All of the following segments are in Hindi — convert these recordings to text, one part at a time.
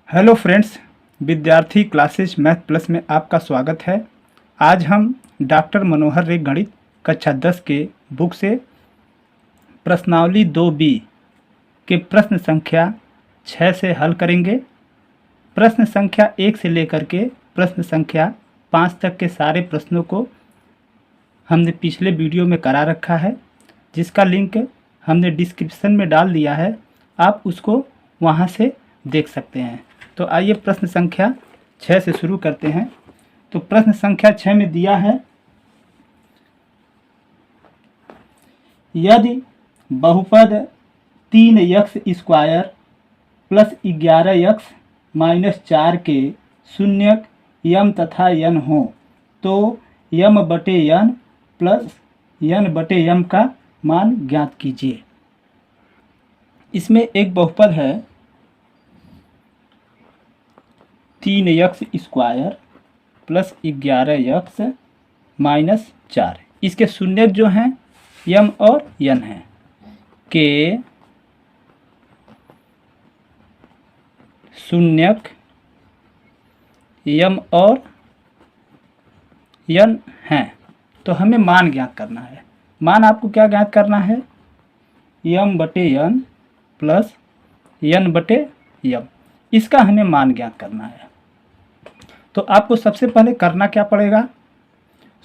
हेलो फ्रेंड्स, विद्यार्थी क्लासेज मैथ प्लस में आपका स्वागत है। आज हम डॉक्टर मनोहर रे गणित कक्षा 10 के बुक से प्रश्नावली 2B के प्रश्न संख्या 6 से हल करेंगे। प्रश्न संख्या 1 से लेकर के प्रश्न संख्या 5 तक के सारे प्रश्नों को हमने पिछले वीडियो में करा रखा है, जिसका लिंक हमने डिस्क्रिप्शन में डाल दिया है। आप उसको वहां से देख सकते हैं। तो आइए प्रश्न संख्या 6 से शुरू करते हैं। तो प्रश्न संख्या 6 में दिया है, यदि बहुपद 3x square plus 11x minus 4 के शून्यक यम तथा यन हो तो यम बटे यन प्लस यन बटे यम का मान ज्ञात कीजिए। इसमें एक बहुपद है 3x square plus 11x minus 4। इसके शून्यक जो हैं यम और यन हैं के शून्यक यम और यन हैं। तो हमें मान ज्ञात करना है। मान आपको क्या ज्ञात करना है? यम बटे यन प्लस यन बटे यम, इसका हमें मान ज्ञात करना है। तो आपको सबसे पहले करना क्या पड़ेगा?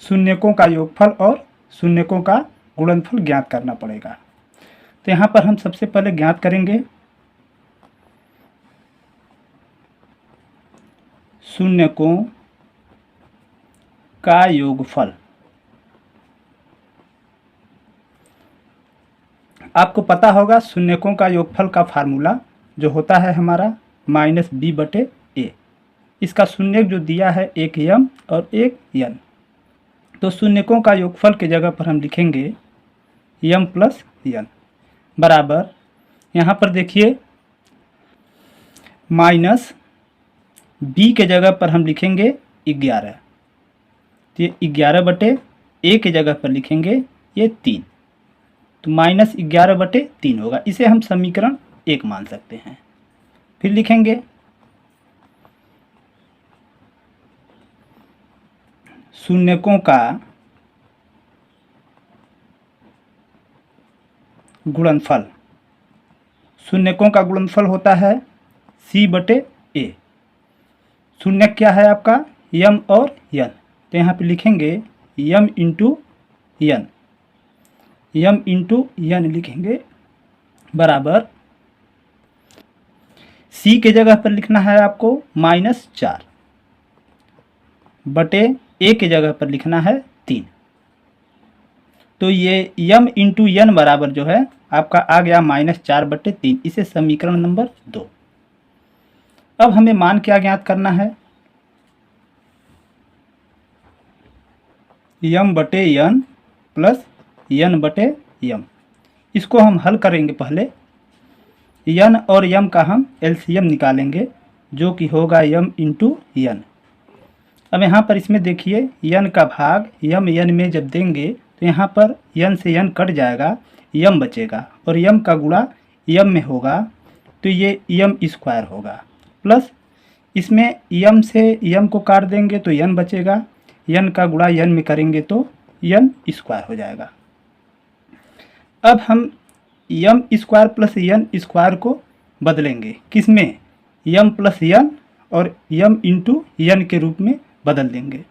शून्यकों का योगफल और शून्यकों का गुणनफल ज्ञात करना पड़ेगा। तो यहाँ पर हम सबसे पहले ज्ञात करेंगे शून्यकों का योगफल। आपको पता होगा शून्यकों का योगफल का फार्मूला जो होता है हमारा माइनस बी बटे ए। इसका शून्यक जो दिया है एक यम और एक यन। तो शून्यकों का योगफल के जगह पर हम लिखेंगे यम प्लस यन बराबर, यहाँ पर देखिए माइनस बी के जगह पर हम लिखेंगे 11। तो ये 11 बटे ए के जगह पर लिखेंगे ये 3। तो माइनस 11 बटे 3 होगा। इसे हम समीकरण 1 मान सकते हैं। फिर लिखेंगे शून्यकों का गुणनफल। शून्यकों का गुणनफल होता है सी बटे ए। शून्यक क्या है आपका? यम और यन। तो यहाँ पे लिखेंगे यम इंटू यन, यम इंटू यन लिखेंगे बराबर, सी के जगह पर लिखना है आपको माइनस 4 बटे ए के जगह पर लिखना है 3। तो ये यम इंटू यन बराबर जो है आपका आ गया माइनस 4 बटे 3। इसे समीकरण नंबर 2। अब हमें मान क्या ज्ञात करना है? यम बटे यन प्लस यन बटे यम। इसको हम हल करेंगे। पहले यन और यम का हम एलसीएम निकालेंगे, जो कि होगा यम इंटू यन। अब यहाँ पर इसमें देखिए यन का भाग यम यन में जब देंगे तो यहाँ पर यन से यन कट जाएगा, यम बचेगा और यम का गुणा यम में होगा तो ये यम स्क्वायर होगा। प्लस इसमें यम से यम को काट देंगे तो यन बचेगा, यन का गुणा यन में करेंगे तो यन स्क्वायर हो जाएगा। अब हम यम स्क्वायर प्लस यन स्क्वायर को बदलेंगे किसमें? यम प्लस यन और यम इंटू यन के रूप में बदल देंगे।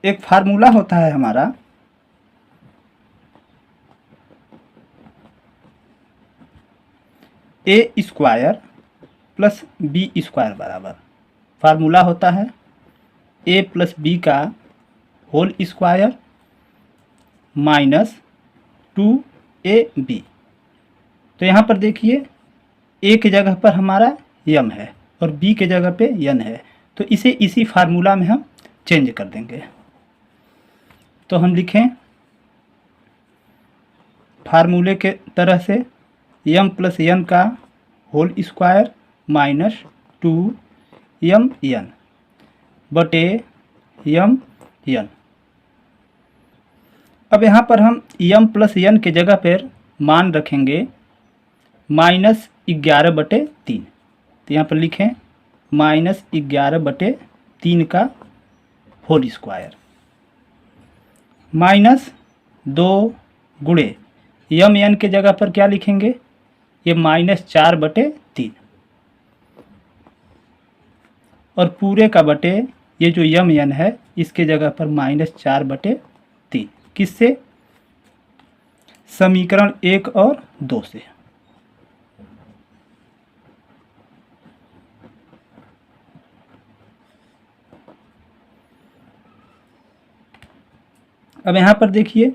एक फार्मूला होता है हमारा ए स्क्वायर प्लस बी स्क्वायर बराबर, फार्मूला होता है ए प्लस बी का होल स्क्वायर माइनस 2ab। तो यहाँ पर देखिए ए के जगह पर हमारा यम है और बी के जगह पे यन है, तो इसे इसी फार्मूला में हम चेंज कर देंगे। तो हम लिखें फार्मूले के तरह से यम प्लस यन का होल स्क्वायर माइनस 2 यम यन बटे यम यन। अब यहाँ पर हम यम प्लस यन के जगह पर मान रखेंगे माइनस 11/3। तो यहाँ पर लिखें -11/3 का होल स्क्वायर माइनस 2 गुणे यम एन के जगह पर क्या लिखेंगे, ये -4/3 और पूरे का बटे ये जो यम एन है इसके जगह पर -4/3। किससे? समीकरण 1 और 2 से। अब यहाँ पर देखिए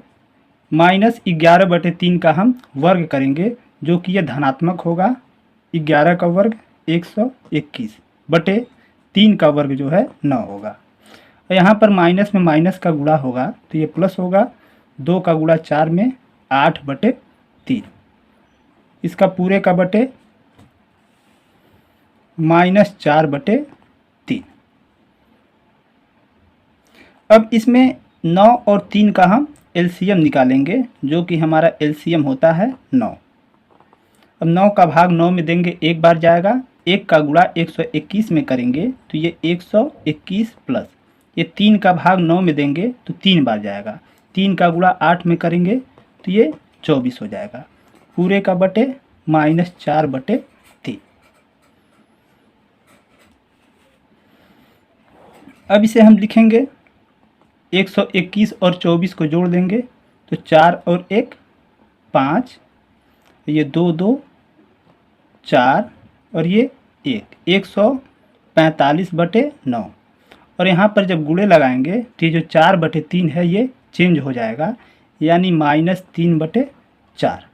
-11/3 का हम वर्ग करेंगे जो कि यह धनात्मक होगा। 11 का वर्ग 121 बटे 3 का वर्ग जो है 9 होगा। यहाँ पर माइनस में माइनस का गुणा होगा तो ये प्लस होगा। 2 का गुणा 4 में 8/3। इसका पूरे का बटे -4/3। अब इसमें 9 और 3 का हम एलसीएम निकालेंगे जो कि हमारा एलसीएम होता है 9। अब 9 का भाग 9 में देंगे एक बार जाएगा। 1 का गुणा 121 में करेंगे तो ये 121 प्लस ये 3 का भाग 9 में देंगे तो 3 बार जाएगा। 3 का गुणा 8 में करेंगे तो ये 24 हो जाएगा। पूरे का बटे -4/3। अब इसे हम लिखेंगे 121 और 24 को जोड़ देंगे तो 4 और 1 5, ये 2 2 4 और ये 1 145/9। और यहाँ पर जब गुणे लगाएंगे तो ये जो 4/3 है ये चेंज हो जाएगा यानी -3/4।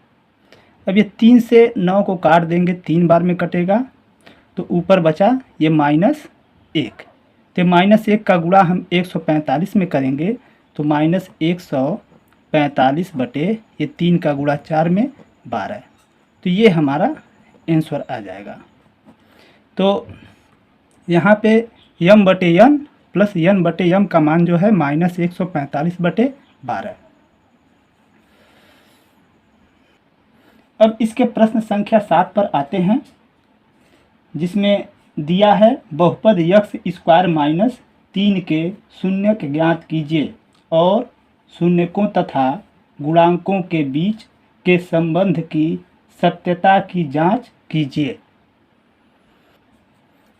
अब ये 3 से 9 को काट देंगे, 3 बार में कटेगा तो ऊपर बचा ये -1। तो -1 का गुणा हम 145 में करेंगे तो -145 बटे ये 3 का गुणा 4 में 12। तो ये हमारा आंसर आ जाएगा। तो यहाँ पे m/n प्लस n/m का मान जो है -145/12। अब इसके प्रश्न संख्या 7 पर आते हैं जिसमें दिया है बहुपद x² - 3 के शून्यक ज्ञात कीजिए और शून्यकों तथा गुणांकों के बीच के संबंध की सत्यता की जांच कीजिए।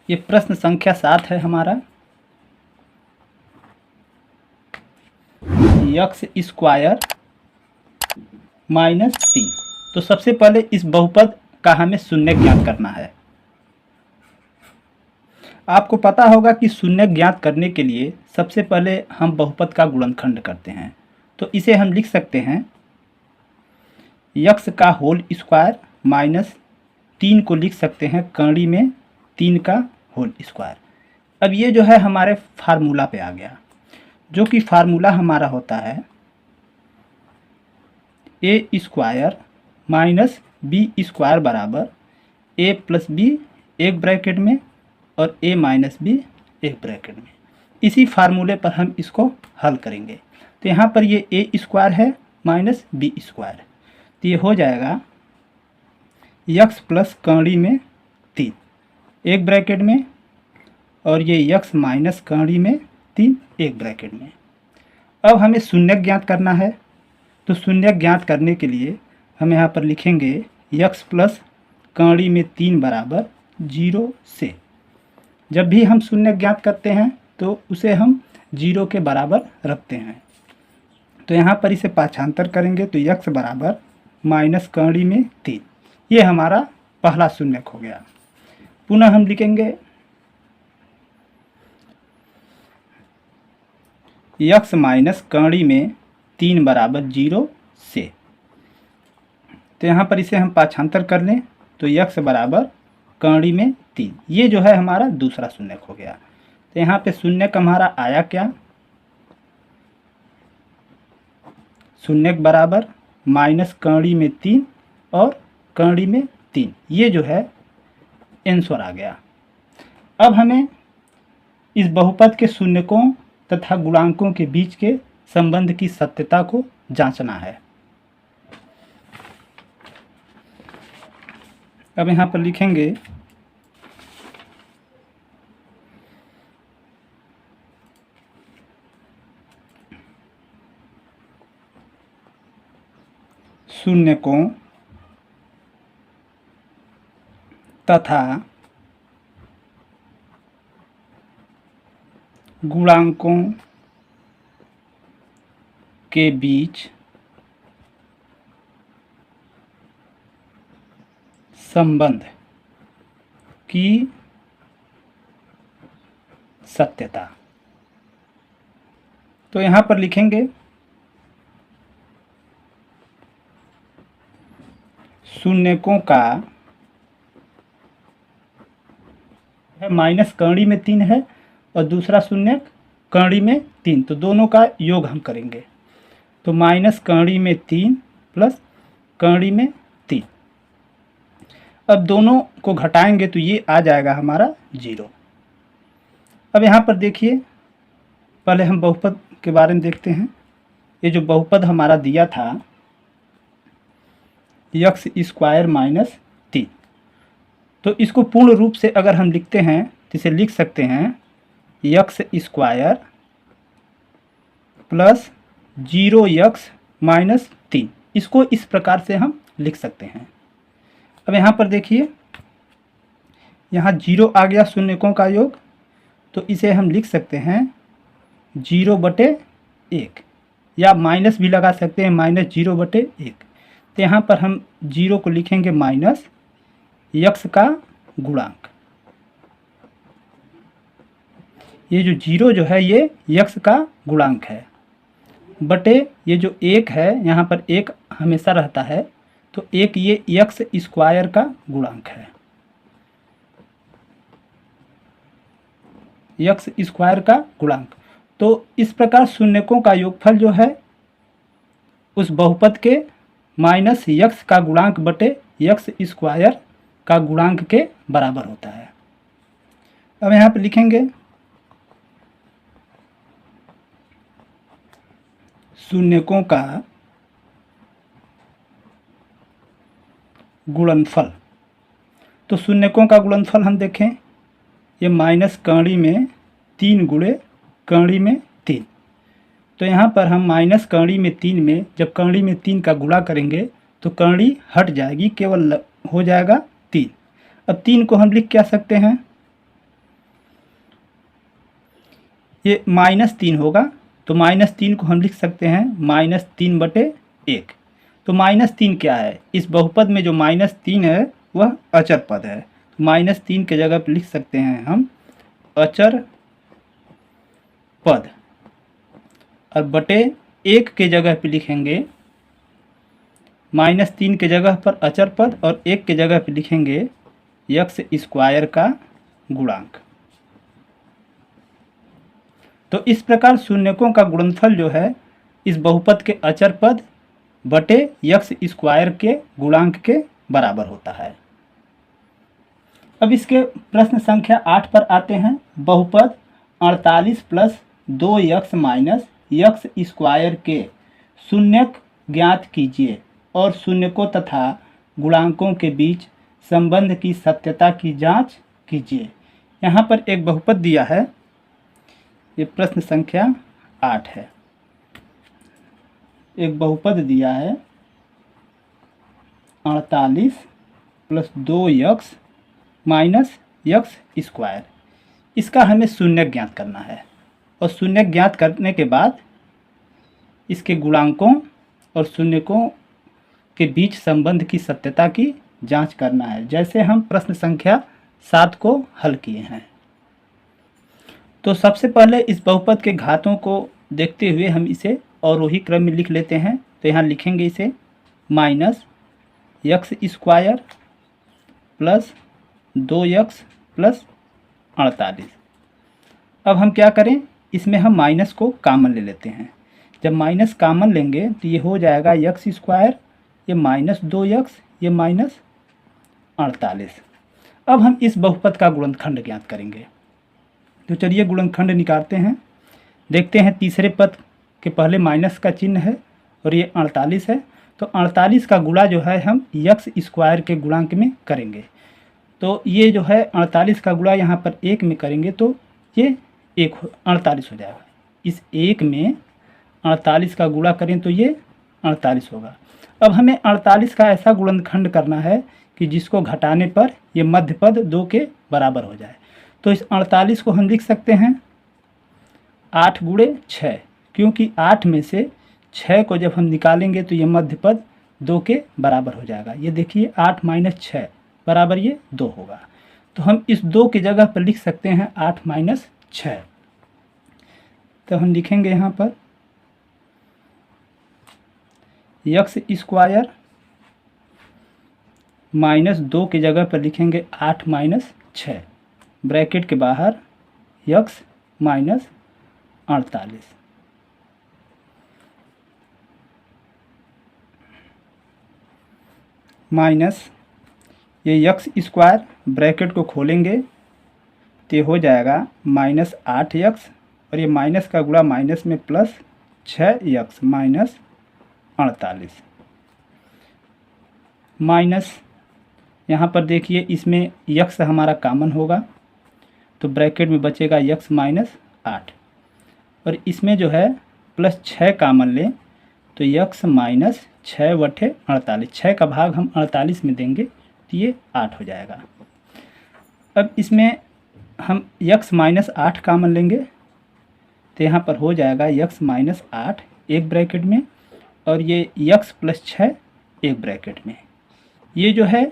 ये प्रश्न संख्या 7 है हमारा। x² - 3। तो सबसे पहले इस बहुपद का हमें शून्य ज्ञात करना है। आपको पता होगा कि शून्य ज्ञात करने के लिए सबसे पहले हम बहुपद का गुणनखंड करते हैं। तो इसे हम लिख सकते हैं x का होल स्क्वायर माइनस 3 को लिख सकते हैं कड़ी में 3 का होल स्क्वायर। अब ये जो है हमारे फार्मूला पे आ गया जो कि फार्मूला हमारा होता है a² माइनस b² बराबर a प्लस b एक ब्रैकेट में और a माइनस b एक ब्रैकेट में। इसी फार्मूले पर हम इसको हल करेंगे। तो यहाँ पर ये a² है माइनस b²। तो ये हो जाएगा x प्लस कड़ी में 3 एक ब्रैकेट में और ये x माइनस कड़ी में 3 एक ब्रैकेट में। अब हमें शून्य ज्ञात करना है। तो शून्य ज्ञात करने के लिए हम यहाँ पर लिखेंगे x प्लस कड़ी में 3 बराबर 0 से। जब भी हम शून्य ज्ञात करते हैं तो उसे हम 0 के बराबर रखते हैं। तो यहाँ पर इसे पाछांतर करेंगे तो x बराबर माइनस कड़ी में 3। ये हमारा पहला शून्यक हो गया। पुनः हम लिखेंगे x माइनस कड़ी में 3 बराबर 0 से। तो यहाँ पर इसे हम पाछांतर कर लें तो x बराबर कड़ी में 3। ये जो है हमारा दूसरा शून्यक हो गया। तो यहाँ पे शून्यक हमारा आया क्या, शून्यक बराबर माइनस कड़ी में 3 और कड़ी में 3। ये जो है आंसर आ गया। अब हमें इस बहुपद के शून्यकों तथा गुणांकों के बीच के संबंध की सत्यता को जांचना है। अब यहाँ पर लिखेंगे शून्यकों तथा गुणांकों के बीच संबंध की सत्यता। तो यहाँ पर लिखेंगे शून्यकों का है माइनस कर्ण में 3 है और दूसरा शून्य कर्ण में 3, तो दोनों का योग हम करेंगे। तो माइनस कर्ण में 3 प्लस कर्ण में 3। अब दोनों को घटाएंगे तो ये आ जाएगा हमारा 0। अब यहाँ पर देखिए, पहले हम बहुपद के बारे में देखते हैं। ये जो बहुपद हमारा दिया था x स्क्वायर माइनस 3, तो इसको पूर्ण रूप से अगर हम लिखते हैं तो इसे लिख सकते हैं x square plus 0x minus 3। इसको इस प्रकार से हम लिख सकते हैं। अब यहाँ पर देखिए, यहाँ 0 आ गया शून्यकों का योग, तो इसे हम लिख सकते हैं 0/1, या माइनस भी लगा सकते हैं, -0/1। तो यहाँ पर हम 0 को लिखेंगे माइनस x का गुणांक। ये जो 0 जो है ये x का गुणांक है, बटे ये जो 1 है, यहाँ पर 1 हमेशा रहता है, तो 1 ये x स्क्वायर का गुणांक है, x स्क्वायर का गुणांक। तो इस प्रकार शून्यकों का योगफल जो है उस बहुपद के माइनस x का गुणांक बटे x स्क्वायर का गुणांक के बराबर होता है। अब यहाँ पे लिखेंगे शून्यकों का गुणनफल। तो शून्यकों का गुणनफल हम देखें, ये माइनस कर्ण में 3 गुणे कर्ण में 3। तो यहाँ पर हम माइनस कर्ण में 3 में जब कर्ण में 3 का गुणा करेंगे तो कर्ण हट जाएगी, केवल हो जाएगा 3। अब 3 को हम लिख क्या सकते हैं, ये -3 होगा, तो -3 को हम लिख सकते हैं -3/1। तो -3 क्या है, इस बहुपद में जो -3 है वह अचर पद है। -3 के जगह पर लिख सकते हैं हम अचर पद, और बटे 1 के जगह पे लिखेंगे -3 के जगह पर अचर पद, और 1 के जगह पे लिखेंगे x स्क्वायर का गुणांक। तो इस प्रकार शून्यकों का गुणनफल जो है इस बहुपद के अचर पद बटे x स्क्वायर के गुणांक के बराबर होता है। अब इसके प्रश्न संख्या 8 पर आते हैं। बहुपद 48 plus 2x minus x square के शून्यक ज्ञात कीजिए और शून्यकों तथा गुणांकों के बीच संबंध की सत्यता की जांच कीजिए। यहाँ पर एक बहुपद दिया है, ये प्रश्न संख्या 8 है। एक बहुपद दिया है 48 plus 2x minus x square. इसका हमें शून्यक ज्ञात करना है, और शून्यक ज्ञात करने के बाद इसके गुणांकों और शून्यकों के बीच संबंध की सत्यता की जांच करना है, जैसे हम प्रश्न संख्या 7 को हल किए हैं। तो सबसे पहले इस बहुपद के घातों को देखते हुए हम इसे अवरोही क्रम में लिख लेते हैं। तो यहाँ लिखेंगे इसे minus x square plus 2x plus 48। अब हम क्या करें, इसमें हम माइनस को कामन ले लेते हैं। जब माइनस कामन लेंगे तो ये हो जाएगा x स्क्वायर, ये माइनस 2x, ये माइनस 48। अब हम इस बहुपद का गुणनखंड ज्ञात करेंगे। तो चलिए गुणनखंड निकालते हैं। देखते हैं तीसरे पद के पहले माइनस का चिन्ह है और ये 48 है, तो 48 का गुणा जो है हम यक्स स्क्वायर के गुणांक में करेंगे। तो ये जो है 48 का गुणा यहाँ पर 1 में करेंगे तो ये 48 हो जाएगा। इस 1 में 48 का गुणा करें तो ये 48 होगा। अब हमें 48 का ऐसा गुणनखंड करना है कि जिसको घटाने पर ये मध्य पद 2 के बराबर हो जाए। तो इस 48 को हम लिख सकते हैं 8 गुणे 6, क्योंकि 8 में से 6 को जब हम निकालेंगे तो ये मध्य पद 2 के बराबर हो जाएगा। ये देखिए 8 माइनस 6 बराबर ये 2 होगा। तो हम इस 2 की जगह पर लिख सकते हैं 8 माइनस 6। तो हम लिखेंगे यहाँ पर यक्स स्क्वायर माइनस 2 की जगह पर लिखेंगे 8 माइनस 6, ब्रैकेट के बाहर यक्स माइनस 48। माइनस ये यक्स स्क्वायर ब्रैकेट को खोलेंगे तो हो जाएगा माइनस 8 यक्स, और ये माइनस का गुणा माइनस में प्लस 6 यक्स माइनस 48। माइनस यहाँ पर देखिए इसमें यक्स हमारा कॉमन होगा तो ब्रैकेट में बचेगा यक्स माइनस 8, और इसमें जो है प्लस 6 कॉमन लें तो यक्स माइनस 6 बटे 48। 6 का भाग हम 48 में देंगे तो ये 8 हो जाएगा। अब इसमें हम यक्स माइनस 8 कॉमन लेंगे तो यहाँ पर हो जाएगा यक्स माइनस 8 एक ब्रैकेट में, और ये यक्स प्लस 6 एक ब्रैकेट में। ये जो है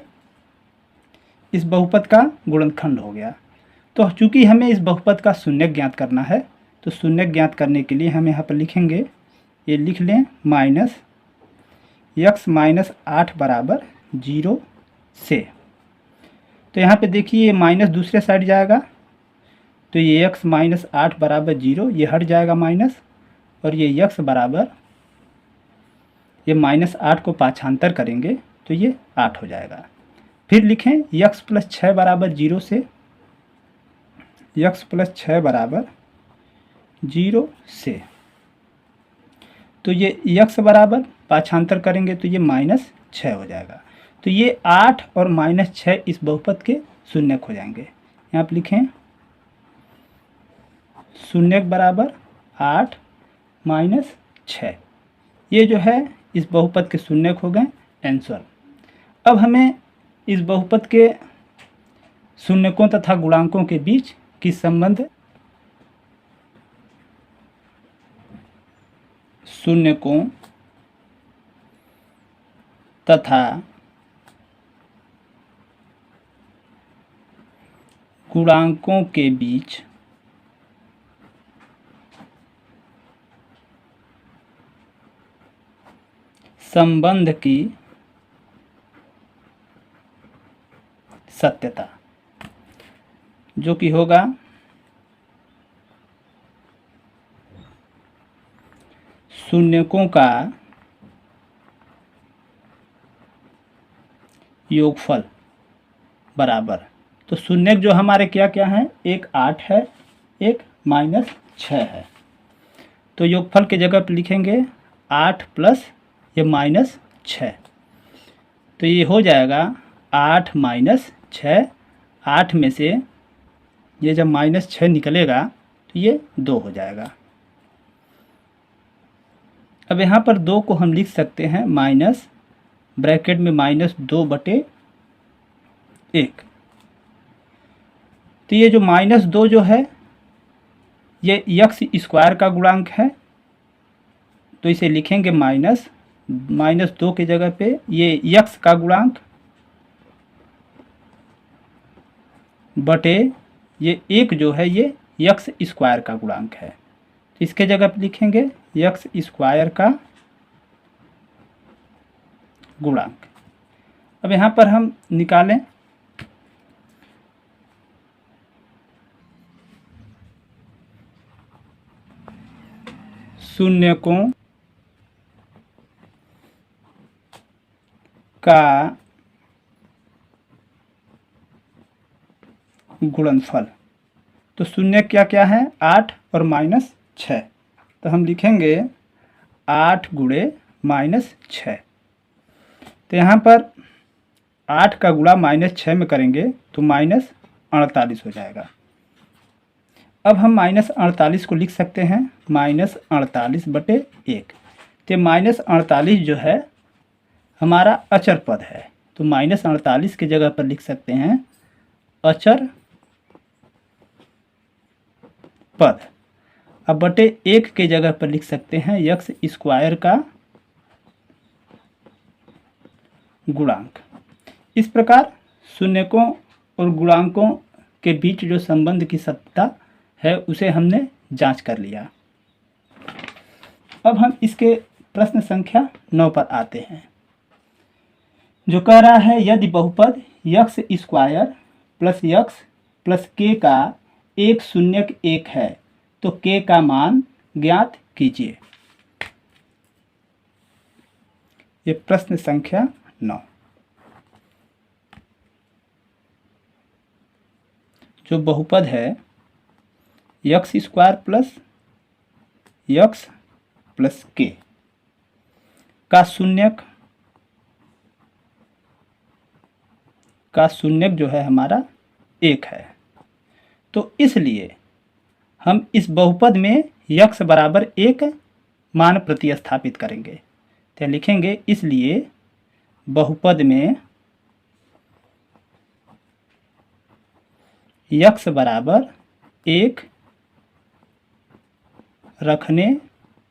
इस बहुपद का गुणनखंड हो गया। तो चूंकि हमें इस बहुपद का शून्य ज्ञात करना है तो शून्य ज्ञात करने के लिए हम यहाँ पर लिखेंगे, ये लिख लें माइनस यक्स माइनस 8 बराबर 0 से। तो यहाँ पे देखिए ये माइनस दूसरे साइड जाएगा तो ये यक्स माइनस 8 बराबर 0 ये हट जाएगा माइनस, और ये यक्स बराबर ये माइनस 8 को पाछांतर करेंगे तो ये 8 हो जाएगा। फिर लिखें यक्स प्लस 6 बराबर 0 से, यक्स प्लस 6 बराबर 0 से। तो ये यक्स बराबर पाछांतर करेंगे तो ये माइनस 6 हो जाएगा। तो ये 8 और माइनस 6 इस बहुपद के शून्यक हो जाएंगे। यहाँ पर लिखें शून्यक बराबर 8 माइनस 6, ये जो है इस बहुपद के शून्यक हो गए आंसर। अब हमें इस बहुपद के शून्यकों तथा गुणांकों के बीच की संबंध शून्यकों तथा गुणांकों के बीच संबंध की सत्यता, जो कि होगा शून्यकों का योगफल बराबर। तो शून्यक जो हमारे क्या क्या हैं, एक 8 है, एक माइनस 6 है। तो योगफल के जगह पर लिखेंगे 8 प्लस ये माइनस 6, तो ये हो जाएगा 8 माइनस 6। 8 में से ये जब माइनस 6 निकलेगा तो ये 2 हो जाएगा। अब यहाँ पर 2 को हम लिख सकते हैं माइनस ब्रैकेट में माइनस 2 बटे 1। तो ये जो माइनस 2 जो है ये यक्स स्क्वायर का गुणांक है, तो इसे लिखेंगे माइनस 2 की जगह पे ये यक्स का गुणांक बटे ये 1 जो है ये यक्स स्क्वायर का गुणांक है। तो इसके जगह पे लिखेंगे यक्स स्क्वायर का गुणांक। अब यहाँ पर हम निकालें शून्यकों का गुणनफल। तो शून्य क्या क्या है, 8 और माइनस 6। तो हम लिखेंगे 8 गुणे माइनस 6। तो यहाँ पर 8 का गुणा -6 में करेंगे तो -48 हो जाएगा। अब हम -48 को लिख सकते हैं -48/1। तो -48 जो है हमारा अचर पद है, तो -48 की जगह पर लिख सकते हैं अचर पद। अब बटे 1 के जगह पर लिख सकते हैं x स्क्वायर का गुणांक। इस प्रकार शून्यकों और गुणांकों के बीच जो संबंध की सत्यता है उसे हमने जांच कर लिया। अब हम इसके प्रश्न संख्या 9 पर आते हैं, जो कह रहा है यदि बहुपद x square plus x plus k का एक शून्यक 1 है तो k का मान ज्ञात कीजिए। ये प्रश्न संख्या 9। जो बहुपद है x square plus x plus k का शून्यक जो है हमारा 1 है, तो इसलिए हम इस बहुपद में x बराबर 1 मान प्रतिस्थापित करेंगे। तो लिखेंगे इसलिए बहुपद में x बराबर 1 रखने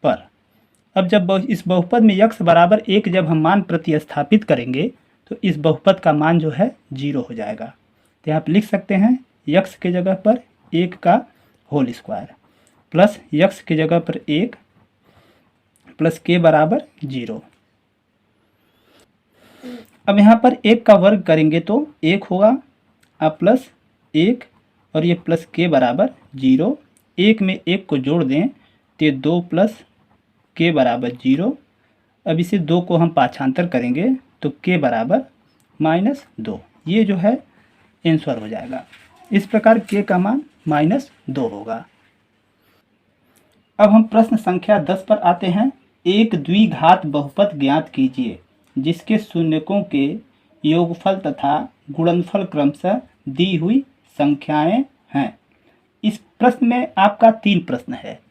पर, अब जब इस बहुपद में x बराबर 1 जब हम मान प्रतिस्थापित करेंगे तो इस बहुपद का मान जो है 0 हो जाएगा। तो यहाँ पर लिख सकते हैं x के जगह पर 1 का होल स्क्वायर प्लस x की जगह पर 1 प्लस k बराबर 0। अब यहाँ पर 1 का वर्ग करेंगे तो 1 होगा, अब प्लस 1 और ये प्लस k बराबर 0। 1 में 1 को जोड़ दें तो 2 प्लस k बराबर 0। अब इसे 2 को हम पाछांतर करेंगे तो k बराबर -2। ये जो है आंसर हो जाएगा। इस प्रकार k का मान -2 होगा। अब हम प्रश्न संख्या 10 पर आते हैं। एक द्विघात बहुपद ज्ञात कीजिए जिसके शून्यकों के योगफल तथा गुणनफल क्रमशः दी हुई संख्याएं हैं। इस प्रश्न में आपका 3 प्रश्न है,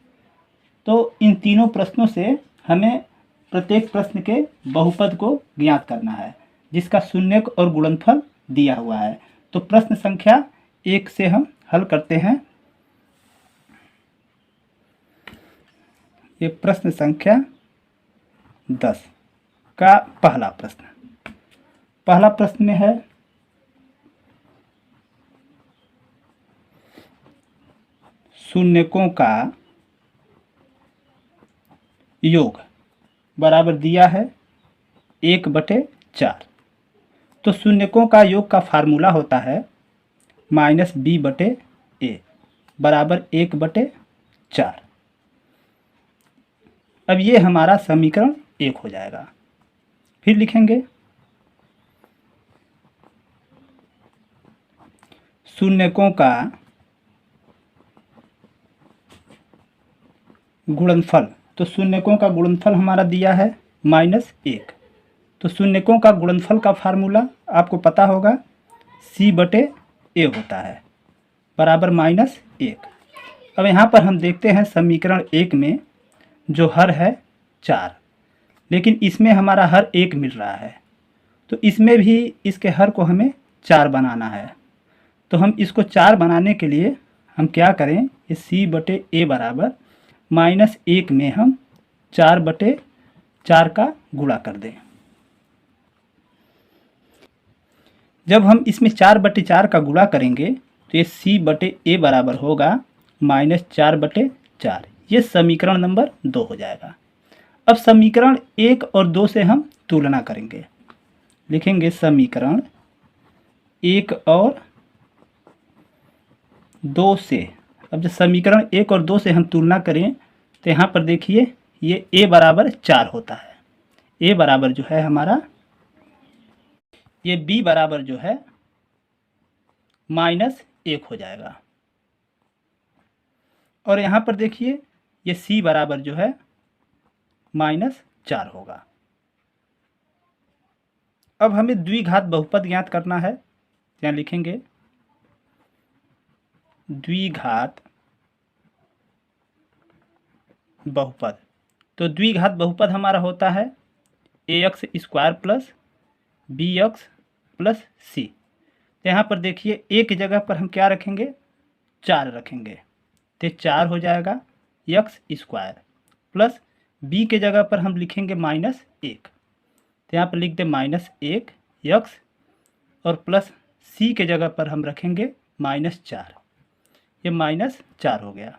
तो इन तीनों प्रश्नों से हमें प्रत्येक प्रश्न के बहुपद को ज्ञात करना है जिसका शून्यक और गुणनफल दिया हुआ है। तो प्रश्न संख्या 1 से हम हल करते हैं। ये प्रश्न संख्या 10 का पहला प्रश्न में है शून्यकों का योग बराबर दिया है 1/4। तो शून्यकों का योग का फार्मूला होता है -b/a बराबर 1/4। अब ये हमारा समीकरण 1 हो जाएगा। फिर लिखेंगे शून्यकों का गुणनफल। तो शून्यकों का गुणनफल हमारा दिया है -1। तो शून्यकों का गुणनफल का फार्मूला आपको पता होगा c/a होता है बराबर -1। अब यहाँ पर हम देखते हैं समीकरण 1 में जो हर है 4, लेकिन इसमें हमारा हर 1 मिल रहा है, तो इसमें भी इसके हर को हमें 4 बनाना है। तो हम इसको 4 बनाने के लिए हम क्या करें, ये c/a बराबर -1 में हम 4/4 का गुणा कर दें। जब हम इसमें 4/4 का गुणा करेंगे तो ये c/a बराबर होगा -4/4। ये समीकरण नंबर 2 हो जाएगा। अब समीकरण 1 और 2 से हम तुलना करेंगे। लिखेंगे समीकरण 1 और 2 से। अब जब समीकरण 1 और 2 से हम तुलना करें तो यहाँ पर देखिए ये a बराबर 4 होता है। a बराबर जो है हमारा, ये b बराबर जो है -1 हो जाएगा। और यहाँ पर देखिए ये c बराबर जो है -4 होगा। अब हमें द्विघात बहुपद ज्ञात करना है। यहाँ लिखेंगे द्विघात बहुपद। तो द्विघात बहुपद हमारा होता है ax square plus bx plus c। तो यहाँ पर देखिए ए की जगह पर हम क्या रखेंगे, 4 रखेंगे, तो 4 हो जाएगा एक्स स्क्वायर प्लस बी के जगह पर हम लिखेंगे -1, तो यहाँ पर लिख दे -1 एक्स और प्लस सी के जगह पर हम रखेंगे -4। ये -4 हो गया।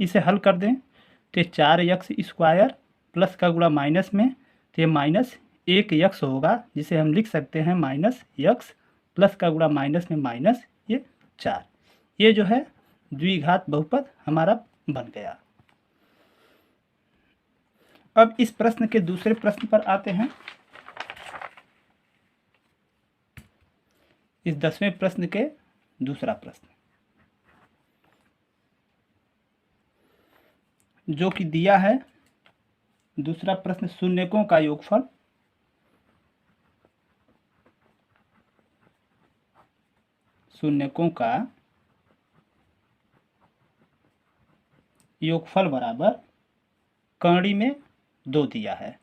इसे हल कर दें तो 4x स्क्वायर प्लस का गुणा माइनस में, तो ये -1x होगा, जिसे हम लिख सकते हैं -x प्लस का गुणा माइनस में माइनस ये 4। ये जो है द्विघात बहुपद हमारा बन गया। अब इस प्रश्न के दूसरे प्रश्न पर आते हैं। इस 10वें प्रश्न के दूसरा प्रश्न जो कि दिया है, दूसरा प्रश्न शून्यकों का योगफल। शून्यकों का योगफल बराबर कर्णी में 2 दिया है।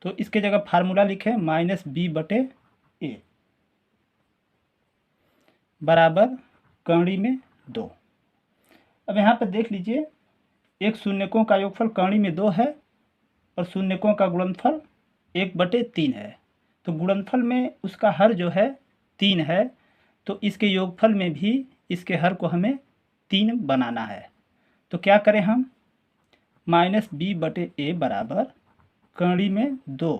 तो इसके जगह फार्मूला लिखें -b/a बराबर कर्णी में 2। अब यहाँ पर देख लीजिए, एक शून्यकों का योगफल कर्णी में 2 है और शून्यकों का गुणनफल 1/3 है। तो गुणनफल में उसका हर जो है 3 है, तो इसके योगफल में भी इसके हर को हमें 3 बनाना है। तो क्या करें हम, -b/a बराबर कर्णी में 2,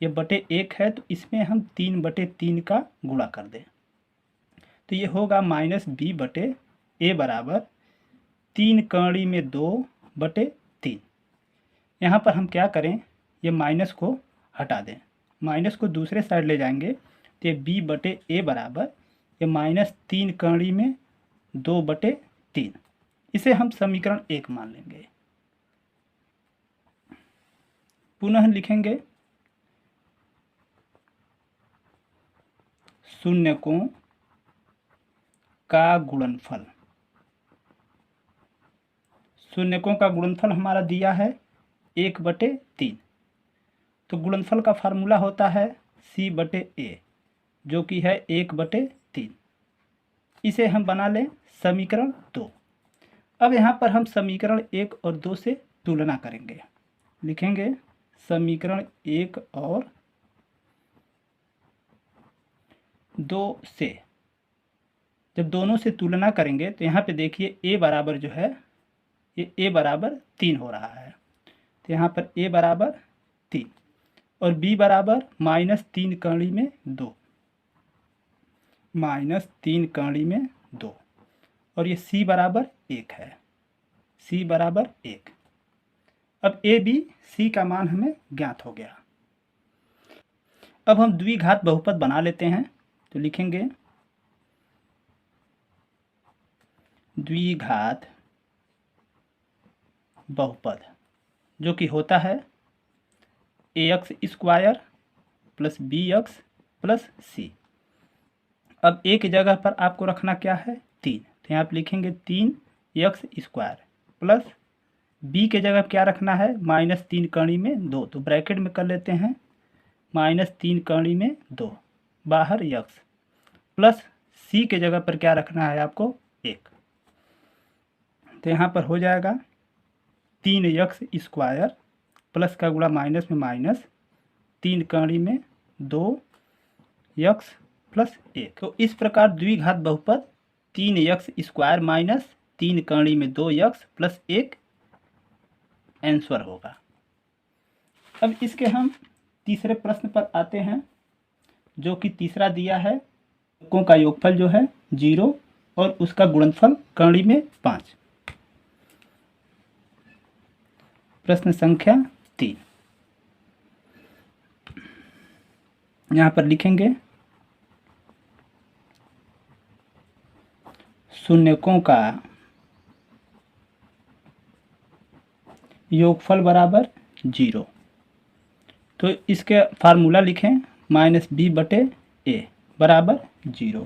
ये बटे 1 है, तो इसमें हम 3/3 का गुणा कर दें, तो ये होगा -b/a बराबर 3 कर्णी में 2/3। यहाँ पर हम क्या करें, ये माइनस को हटा दें, माइनस को दूसरे साइड ले जाएंगे, तो ये b/a बराबर ये -3 कर्णी में 2/3। इसे हम समीकरण 1 मान लेंगे। पुनः लिखेंगे शून्यकों का गुणनफल। शून्यकों का गुणनफल हमारा दिया है 1/3। तो गुणनफल का फार्मूला होता है c/a, जो कि है 1/3। इसे हम बना लें समीकरण 2। अब यहाँ पर हम समीकरण 1 और 2 से तुलना करेंगे। लिखेंगे समीकरण 1 और 2 से जब दोनों से तुलना करेंगे, तो यहाँ पे देखिए a बराबर जो है, ये a बराबर 3 हो रहा है, तो यहाँ पर a बराबर 3 और b बराबर -3 कर्णी में 2, -3 कर्णी में 2, और ये c बराबर 1 है, c बराबर 1। अब a b c का मान हमें ज्ञात हो गया। अब हम द्विघात बहुपद बना लेते हैं। तो लिखेंगे द्विघात बहुपद, जो कि होता है ax square plus bx plus c। अब a की जगह पर आपको रखना क्या है, 3, तो यहाँ आप लिखेंगे 3x स्क्वायर प्लस b के जगह क्या रखना है, -3 कर्णी में 2, तो ब्रैकेट में कर लेते हैं -3 कर्णी में 2 बाहर x प्लस c के जगह पर क्या रखना है आपको 1, तो यहाँ पर हो जाएगा 3x स्क्वायर प्लस का गुणा माइनस में माइनस 3 कर्णी में 2x प्लस 1। तो इस प्रकार द्विघात बहुपद 3x स्क्वायर माइनस 3 कर्णी में 2x प्लस 1 आंसर होगा। अब इसके हम तीसरे प्रश्न पर आते हैं, जो कि तीसरा दिया है अंकों का योगफल जो है 0 और उसका गुणनफल कर्णी में 5। प्रश्न संख्या 3 यहाँ पर लिखेंगे शून्यकों का योगफल बराबर 0। तो इसके फार्मूला लिखें माइनस बी बटे ए बराबर 0।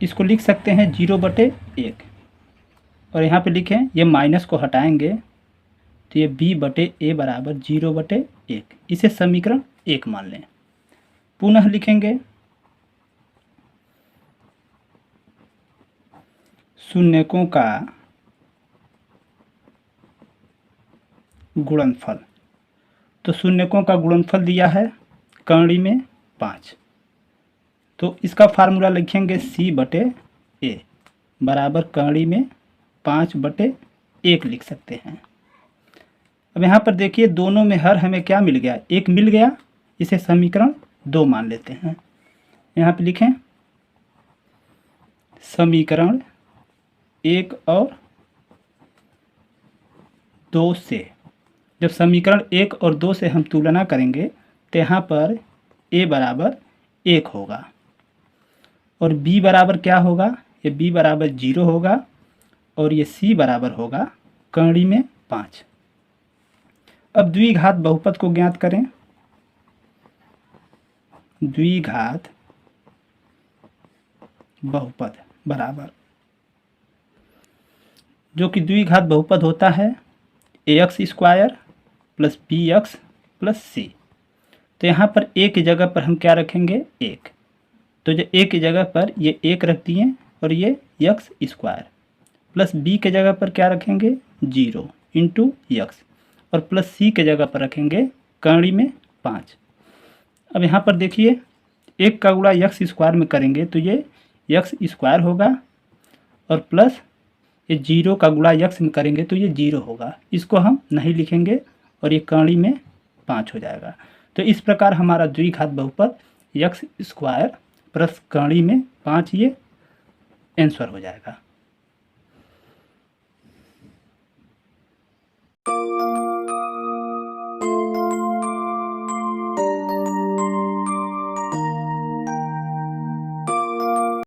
इसको लिख सकते हैं 0/1 और यहाँ पे लिखें, ये माइनस को हटाएंगे तो ये b बटे ए बराबर 0/1। इसे समीकरण 1 मान लें। पुनः लिखेंगे शून्यकों का गुणनफल। तो शून्यकों का गुणनफल दिया है कर्णी में 5, तो इसका फार्मूला लिखेंगे c/a बराबर कर्णी में 5/1 लिख सकते हैं। अब यहाँ पर देखिए दोनों में हर हमें क्या मिल गया, 1 मिल गया। इसे समीकरण 2 मान लेते हैं। यहाँ पे लिखें समीकरण 1 और 2 से, जब समीकरण 1 और 2 से हम तुलना करेंगे तो यहाँ पर a बराबर 1 होगा और b बराबर क्या होगा, ये b बराबर 0 होगा और ये c बराबर होगा कर्णी में 5। अब द्विघात बहुपद को ज्ञात करें। द्विघात बहुपद बराबर, जो कि द्विघात बहुपद होता है ax² plus bx plus c। तो यहाँ पर a की जगह पर हम क्या रखेंगे, 1। तो जो a की जगह पर ये 1 रख दिए और ये x² प्लस b के जगह पर क्या रखेंगे 0 इंटू x और प्लस c के जगह पर रखेंगे कर्णी में 5। अब यहाँ पर देखिए 1 का गुणा x² में करेंगे तो ये x² होगा और प्लस ये 0 का गुणा x में करेंगे तो ये 0 होगा। इसको हम नहीं लिखेंगे और ये कर्णी में 5 हो जाएगा। तो इस प्रकार हमारा द्विघात बहुपद x² प्लस कर्णी में 5 ये आंसर हो जाएगा।